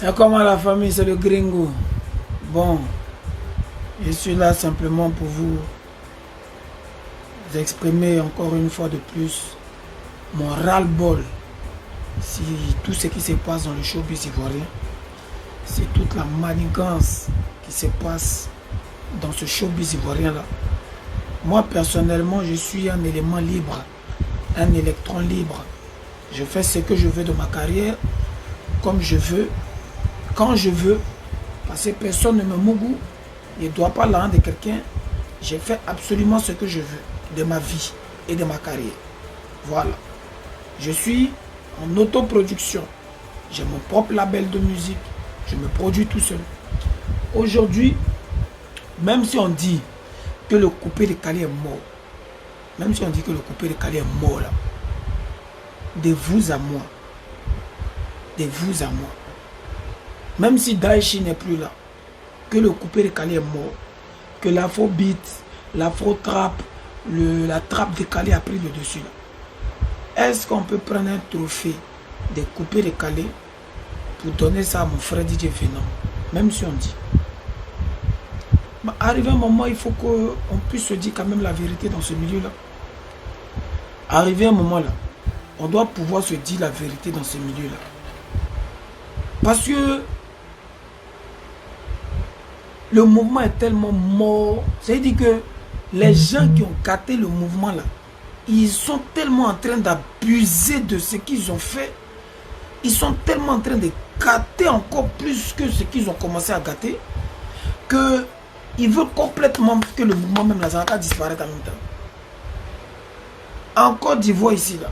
C'est comment la famille, c'est le gringo. Bon, je suis là simplement pour vous exprimer encore une fois de plus mon ras-le-bol. Si tout ce qui se passe dans le showbiz ivoirien, c'est toute la manigance qui se passe dans ce showbiz ivoirien-là. Moi, personnellement, je suis un élément libre, un électron libre. Je fais ce que je veux de ma carrière, comme je veux, quand je veux, parce que personne ne me mougou. Je ne dois pas la rendre de quelqu'un. J'ai fait absolument ce que je veux de ma vie et de ma carrière. Voilà. Je suis en autoproduction. J'ai mon propre label de musique. Je me produis tout seul. Aujourd'hui, même si on dit que le coupé de Calais est mort, même si on dit que le coupé de Calais est mort là, de vous à moi, même si Daeshi n'est plus là, que le coupé de Calais est mort, que l'afrobeat, l'afro-trap, la trappe de Calais a pris le dessus là, est-ce qu'on peut prendre un trophée de coupé de Calais pour donner ça à mon frère DJ Venom? Même si on dit. Mais arrivé un moment, il faut qu'on puisse se dire quand même la vérité dans ce milieu-là. Arrivé un moment là, on doit pouvoir se dire la vérité dans ce milieu-là. Parce que le mouvement est tellement mort. C'est-à-dire que les gens qui ont gâté le mouvement là, ils sont tellement en train d'abuser de ce qu'ils ont fait. Ils sont tellement en train de gâter encore plus que ce qu'ils ont commencé à gâter, que ils veulent complètement que le mouvement même la Zanaka disparaisse en même temps. En Côte d'Ivoire ici là,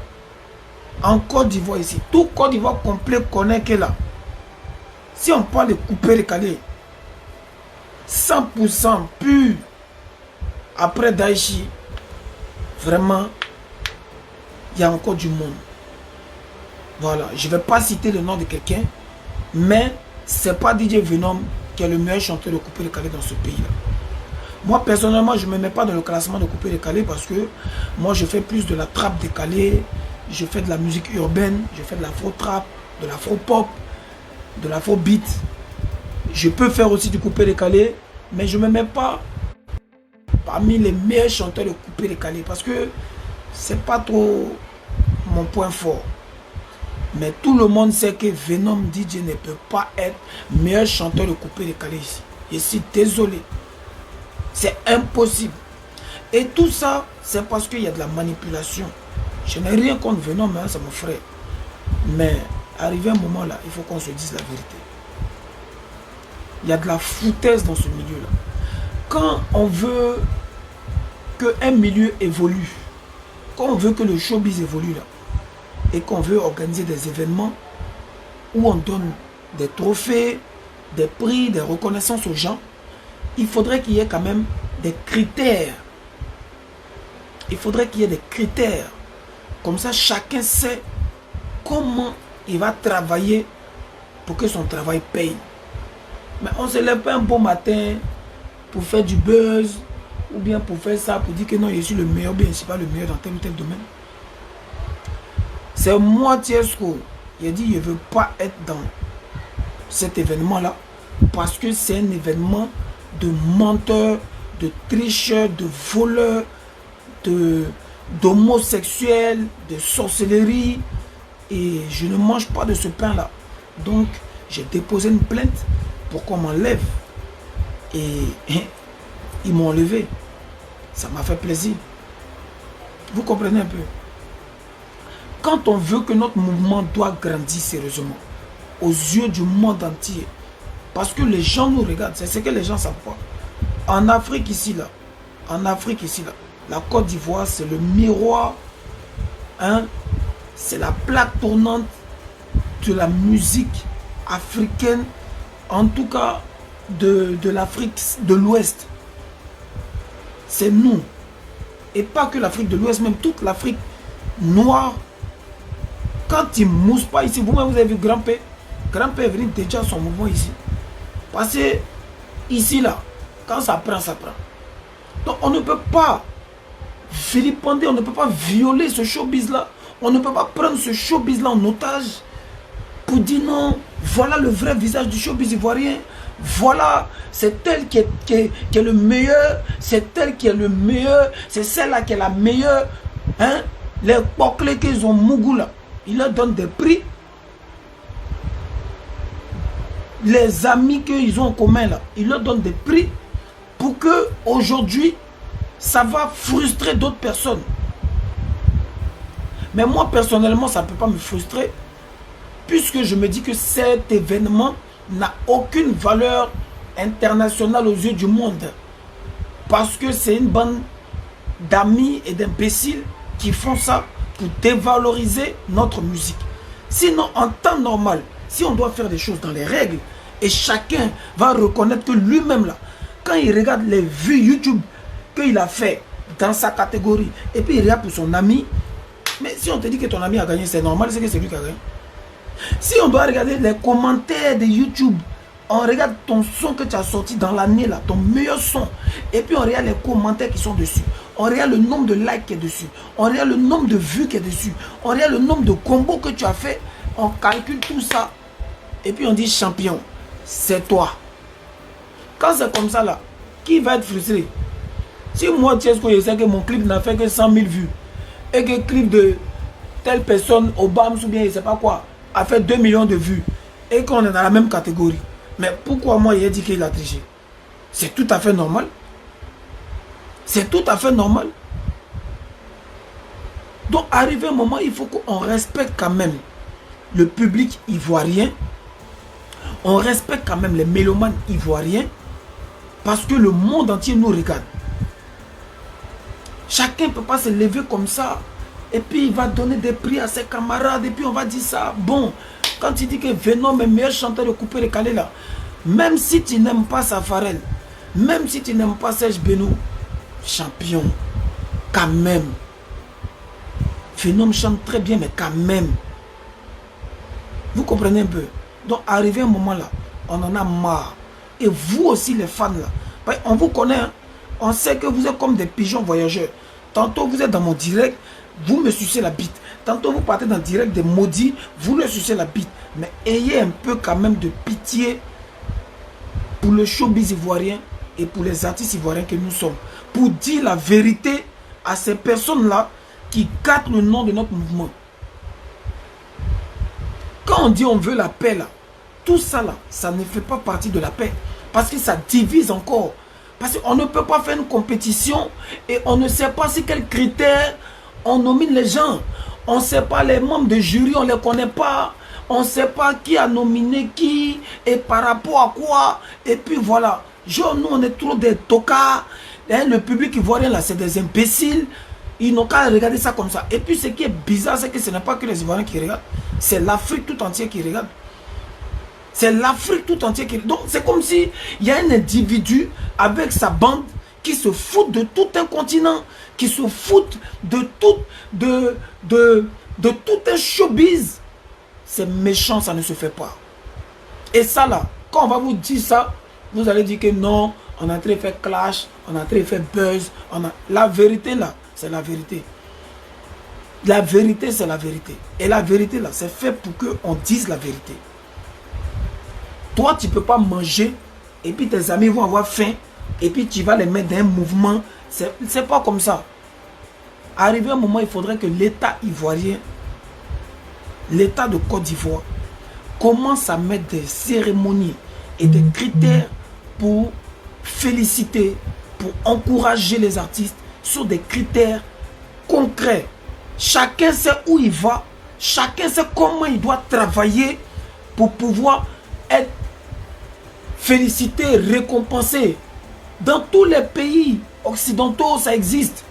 en Côte d'Ivoire ici, tout Côte d'Ivoire complet connaît que là, si on parle de couper les Calais, 100% pur, après Daeshi, vraiment, il y a encore du monde. Voilà, je ne vais pas citer le nom de quelqu'un, mais ce n'est pas DJ Venom qui est le meilleur chanteur de couper les Calais dans ce pays-là. Moi, personnellement, je ne me mets pas dans le classement de couper les Calais parce que moi, je fais plus de la trappe des Calais, je fais de la musique urbaine, je fais de l'afro-trap, de l'afro-pop, de l'afro-beat. Je peux faire aussi du couper les Calais, mais je ne me mets pas parmi les meilleurs chanteurs de couper les Calais parce que c'est pas trop mon point fort. Mais tout le monde sait que Venom DJ ne peut pas être meilleur chanteur de couper les Calais ici. Je suis désolé. C'est impossible. Et tout ça, c'est parce qu'il y a de la manipulation. Je n'ai rien contre Venom, hein, c'est mon frère. Mais arrivé un moment là, il faut qu'on se dise la vérité. Il y a de la foutaise dans ce milieu-là. Quand on veut qu'un milieu évolue, quand on veut que le showbiz évolue là, et qu'on veut organiser des événements où on donne des trophées, des prix, des reconnaissances aux gens, il faudrait qu'il y ait quand même des critères. Il faudrait qu'il y ait des critères. Comme ça, chacun sait comment il va travailler pour que son travail paye. Mais on ne se lève pas un beau matin pour faire du buzz ou bien pour faire ça, pour dire que non, je suis le meilleur, ou bien je ne suis pas le meilleur dans tel ou tel domaine. C'est moi, Tiesco. Il a dit, je ne veux pas être dans cet événement-là parce que c'est un événement de menteurs, de tricheurs, de voleurs, d'homosexuels, de sorcellerie. Et je ne mange pas de ce pain-là. Donc, j'ai déposé une plainte pour qu'on m'enlève. Et ils m'ont enlevé. Ça m'a fait plaisir. Vous comprenez un peu? Quand on veut que notre mouvement doit grandir sérieusement, aux yeux du monde entier, parce que les gens nous regardent, c'est ce que les gens savent pas. En Afrique ici, là, la Côte d'Ivoire, c'est le miroir, hein, c'est la plaque tournante de la musique africaine, en tout cas de l'Afrique de l'Ouest. C'est nous. Et pas que l'Afrique de l'Ouest, même toute l'Afrique noire. Quand il ne mousse pas ici, vous-même vous avez vu Grand-Père. Grand-Père est venu déjà son mouvement ici. Parce que ici, là, quand ça prend, ça prend. Donc on ne peut pas vilipender, on ne peut pas violer ce showbiz-là. On ne peut pas prendre ce showbiz-là en otage pour dire non, voilà le vrai visage du showbiz ivoirien. Voilà, c'est elle qui est le meilleur, c'est elle qui est le meilleur, c'est celle-là qui est la meilleure. Hein? Les bouclés qu'ils ont mougou là, ils leur donnent des prix. Les amis qu'ils ont en commun là, ils leur donnent des prix pour que aujourd'hui, ça va frustrer d'autres personnes. Mais moi personnellement, ça ne peut pas me frustrer, puisque je me dis que cet événement n'a aucune valeur internationale aux yeux du monde. Parce que c'est une bande d'amis et d'imbéciles qui font ça pour dévaloriser notre musique. Sinon, en temps normal, si on doit faire des choses dans les règles, et chacun va reconnaître que lui-même là, quand il regarde les vues YouTube qu'il a fait dans sa catégorie, et puis il regarde pour son ami, mais si on te dit que ton ami a gagné, c'est normal, c'est que c'est lui qui a gagné. Si on doit regarder les commentaires de YouTube, on regarde ton son que tu as sorti dans l'année là, ton meilleur son, et puis on regarde les commentaires qui sont dessus, on regarde le nombre de likes qui est dessus, on regarde le nombre de vues qui est dessus, on regarde le nombre de combos que tu as fait, on calcule tout ça, et puis on dit champion, c'est toi. Quand c'est comme ça là, qui va être frustré? Si moi, Tiesco, je sais que mon clip n'a fait que 100 000 vues, et que le clip de telle personne, Obama ou bien je ne sais pas quoi, a fait 2 millions de vues, et qu'on est dans la même catégorie. Mais pourquoi moi, il a dit qu'il a triché? C'est tout à fait normal. C'est tout à fait normal. Donc, arrivé un moment, il faut qu'on respecte quand même le public ivoirien. On respecte quand même les mélomanes ivoiriens. Parce que le monde entier nous regarde. Chacun ne peut pas se lever comme ça. Et puis, il va donner des prix à ses camarades. Et puis, on va dire ça. Bon, quand tu dis que Venom est le meilleur chanteur de Coupé Décalé là, même si tu n'aimes pas Safarel, même si tu n'aimes pas Serge Beno, champion, quand même. Venom chante très bien, mais quand même. Vous comprenez un peu? Donc, arrivé un moment là, on en a marre. Et vous aussi, les fans là, on vous connaît, hein? On sait que vous êtes comme des pigeons voyageurs. Tantôt, vous êtes dans mon direct, vous me sucez la bite. Tantôt, vous partez dans le direct des maudits, vous leur sucez la bite. Mais ayez un peu quand même de pitié pour le showbiz ivoirien et pour les artistes ivoiriens que nous sommes. Pour dire la vérité à ces personnes-là qui gâtent le nom de notre mouvement. Quand on dit on veut la paix là, tout ça là, ça ne fait pas partie de la paix. Parce que ça divise encore. Parce qu'on ne peut pas faire une compétition et on ne sait pas si quels critères on nomine les gens. On ne sait pas les membres de jury, on ne les connaît pas. On ne sait pas qui a nominé qui et par rapport à quoi. Et puis voilà. Genre, nous, on est trop des tocards. Le public ivoirien, là, c'est des imbéciles. Ils n'ont qu'à regarder ça comme ça. Et puis, ce qui est bizarre, c'est que ce n'est pas que les Ivoiriens qui regardent. C'est l'Afrique tout entière qui regarde. C'est l'Afrique tout entière qui regarde. Donc, c'est comme si il y a un individu avec sa bande qui se fout de tout un continent, qui se fout de tout un showbiz. C'est méchant, ça ne se fait pas. Et ça là, quand on va vous dire ça, vous allez dire que non, on a en train de faire clash, on a en train de faire buzz. La vérité là, c'est la vérité. La vérité, c'est la vérité. Et la vérité là, c'est fait pour qu'on dise la vérité. Toi, tu ne peux pas manger, et puis tes amis vont avoir faim, et puis tu vas les mettre dans un mouvement. C'est pas comme ça. Arrivé un moment, il faudrait que l'État ivoirien, l'État de Côte d'Ivoire, commence à mettre des cérémonies et des critères pour féliciter, pour encourager les artistes sur des critères concrets. Chacun sait où il va, chacun sait comment il doit travailler pour pouvoir être félicité, récompensé. Dans tous les pays occidentaux, ça existe.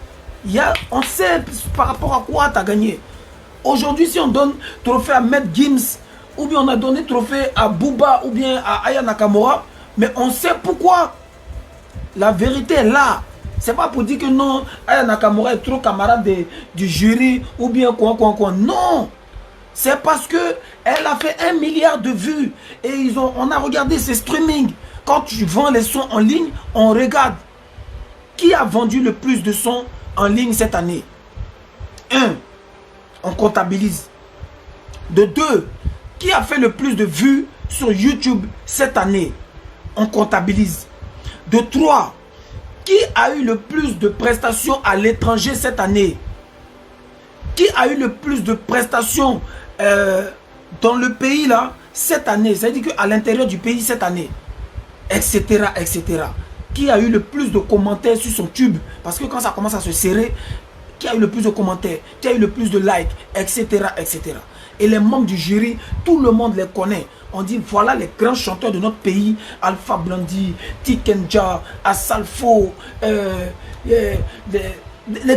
On sait par rapport à quoi tu as gagné. Aujourd'hui, si on donne trophée à Matt Gims, ou bien on a donné trophée à Booba, ou bien à Aya Nakamura, mais on sait pourquoi. La vérité est là. C'est pas pour dire que non, Aya Nakamura est trop camarade du jury, ou bien quoi. Non. C'est parce que elle a fait 1 milliard de vues. Et on a regardé ses streamings. Quand tu vends les sons en ligne, on regarde. Qui a vendu le plus de sons en ligne cette année? 1. On comptabilise. De 2. Qui a fait le plus de vues sur YouTube cette année? On comptabilise. De 3, qui a eu le plus de prestations à l'étranger cette année? Qui a eu le plus de prestations dans le pays là cette année? C'est-à-dire qu'à l'intérieur du pays cette année, etc., etc. Qui a eu le plus de commentaires sur son tube? Parce que quand ça commence à se serrer, qui a eu le plus de commentaires, qui a eu le plus de likes, etc., etc. Et les membres du jury, tout le monde les connaît. On dit voilà les grands chanteurs de notre pays, Alpha Blondy, Tikenja, Asalfo, les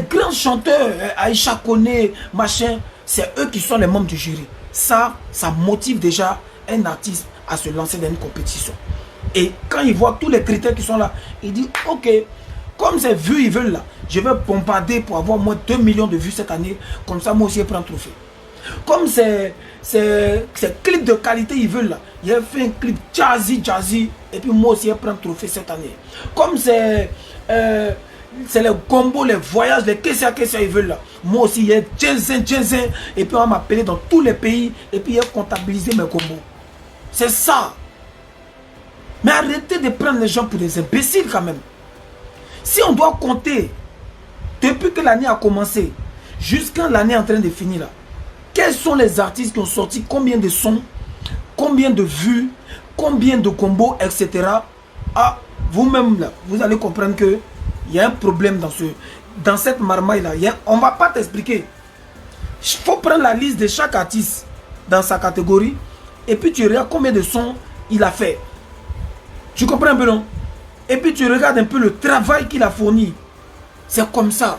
grands chanteurs, Aïcha Kone, machin, c'est eux qui sont les membres du jury. Ça motive déjà un artiste à se lancer dans une compétition. Et quand il voit tous les critères qui sont là, il dit ok, comme c'est vu, ils veulent là, je vais bombarder pour avoir moins 2 millions de vues cette année, comme ça moi aussi je prends un trophée. Comme c'est clip de qualité, ils veulent là, il a fait un clip jazzy, et puis moi aussi je prends un trophée cette année. Comme c'est les combos, les voyages, les qu'est-ce ils veulent là, moi aussi il y a Jensen, et puis on va m'appeler dans tous les pays, et puis il y a comptabilisé mes combos. C'est ça. Mais arrêtez de prendre les gens pour des imbéciles quand même. Si on doit compter depuis que l'année a commencé jusqu'à l'année en train de finir là, quels sont les artistes qui ont sorti combien de sons, combien de vues, combien de combos, etc. Ah, vous-même là, vous allez comprendre que il y a un problème dans cette marmaille là. On ne va pas t'expliquer. Il faut prendre la liste de chaque artiste dans sa catégorie et puis tu regardes combien de sons il a fait. Tu comprends un peu, non? Et puis tu regardes un peu le travail qu'il a fourni. C'est comme ça.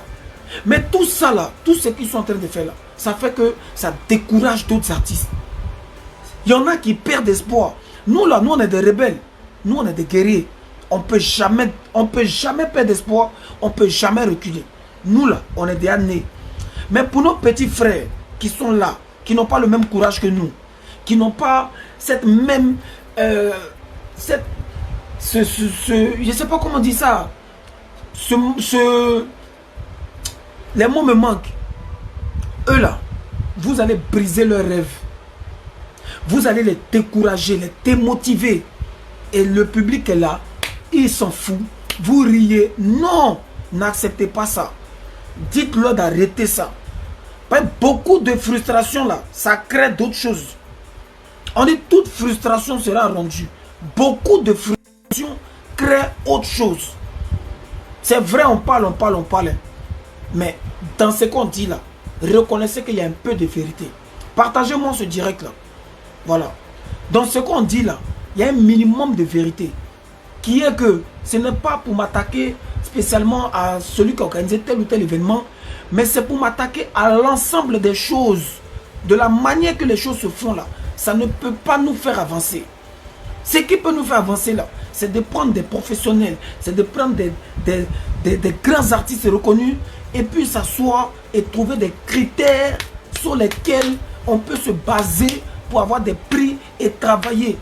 Mais tout ça là, tout ce qu'ils sont en train de faire là, ça fait que ça décourage d'autres artistes. Il y en a qui perdent espoir. Nous là, nous on est des rebelles. Nous on est des guerriers. On peut jamais perdre espoir. On ne peut jamais reculer. Nous là, on est des années. Mais pour nos petits frères qui sont là, qui n'ont pas le même courage que nous, qui n'ont pas cette même... je ne sais pas comment dire ça. Les mots me manquent. Eux là, vous allez briser leurs rêves. Vous allez les décourager, les démotiver. Et le public est là, il s'en fout. Vous riez. Non, n'acceptez pas ça. Dites-leur d'arrêter ça. Beaucoup de frustration là, ça crée d'autres choses. On dit toute frustration sera rendue. Beaucoup de frustration crée autre chose. C'est vrai, on parle. Mais dans ce qu'on dit là, reconnaissez qu'il y a un peu de vérité. Partagez-moi ce direct là. Voilà. Dans ce qu'on dit là, il y a un minimum de vérité. Qui est que ce n'est pas pour m'attaquer spécialement à celui qui a organisé tel ou tel événement, mais c'est pour m'attaquer à l'ensemble des choses. De la manière que les choses se font là, ça ne peut pas nous faire avancer. Ce qui peut nous faire avancer là, c'est de prendre des professionnels, c'est de prendre des grands artistes reconnus et puis s'asseoir et trouver des critères sur lesquels on peut se baser pour avoir des prix et travailler.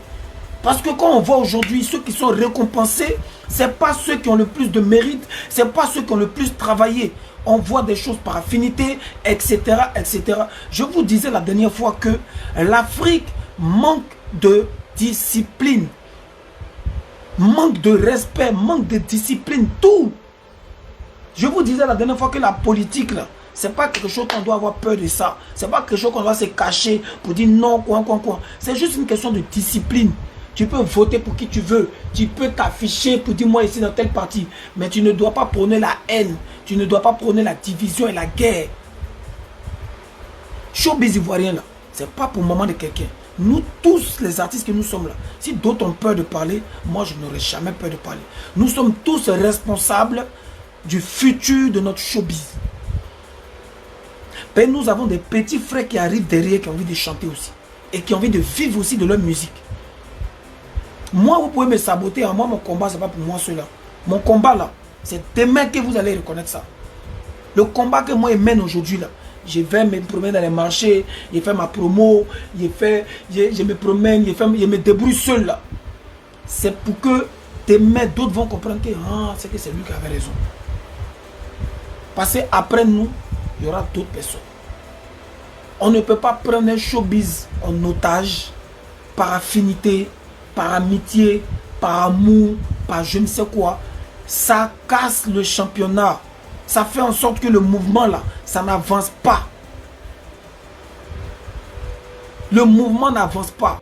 Parce que quand on voit aujourd'hui ceux qui sont récompensés, ce n'est pas ceux qui ont le plus de mérite, ce n'est pas ceux qui ont le plus travaillé. On voit des choses par affinité, etc., etc. Je vous disais la dernière fois que l'Afrique manque de discipline, manque de respect, manque de discipline, tout. Je vous disais la dernière fois que la politique, là, c'est pas quelque chose qu'on doit avoir peur de ça. C'est pas quelque chose qu'on doit se cacher pour dire non, quoi. C'est juste une question de discipline. Tu peux voter pour qui tu veux. Tu peux t'afficher pour dire moi ici dans tel parti. Mais tu ne dois pas prôner la haine. Tu ne dois pas prôner la division et la guerre. Showbiz ivoirien là, c'est pas pour le moment de quelqu'un. Nous tous les artistes que nous sommes là, si d'autres ont peur de parler, moi je n'aurais jamais peur de parler. Nous sommes tous responsables du futur de notre showbiz. Ben, nous avons des petits frères qui arrivent derrière, qui ont envie de chanter aussi. Et qui ont envie de vivre aussi de leur musique. Moi, vous pouvez me saboter. Moi, mon combat, ce n'est pas pour moi cela. Mon combat là, c'est demain que vous allez reconnaître ça. Le combat que moi je mène aujourd'hui là, je vais me promener dans les marchés, je fais ma promo, je me promène, je me débrouille seul là. C'est pour que demain d'autres vont comprendre que c'est lui qui avait raison. Parce qu'après nous, il y aura d'autres personnes. On ne peut pas prendre un showbiz en otage par affinité, par amitié, par amour, par je ne sais quoi. Ça casse le championnat. Ça fait en sorte que le mouvement là, ça n'avance pas. Le mouvement n'avance pas.